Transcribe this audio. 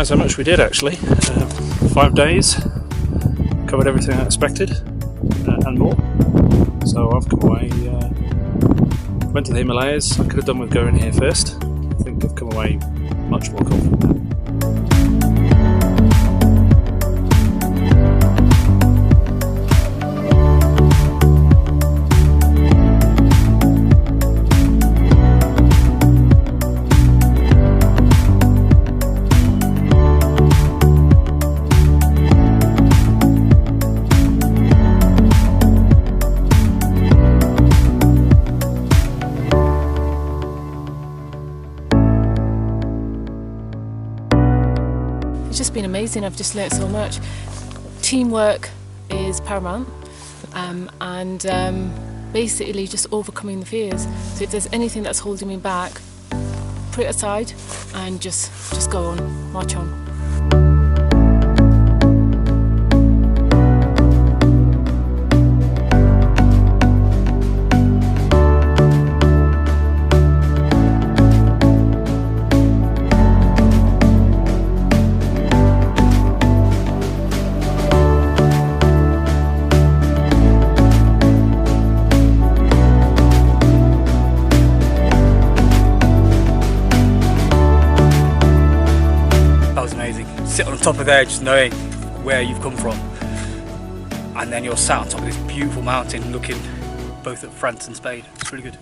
surprised how much we did actually. 5 days, covered everything I expected and more. So I've come away, went to the Himalayas. I could have done with going here first. I think I've come away much more confident now. It's just been amazing. I've just learnt so much. Teamwork is paramount, and basically just overcoming the fears. So if there's anything that's holding me back, put it aside and just go on, march on. Sit on top of there just knowing where you've come from, and then you're sat on top of this beautiful mountain looking both at France and Spain. It's really good.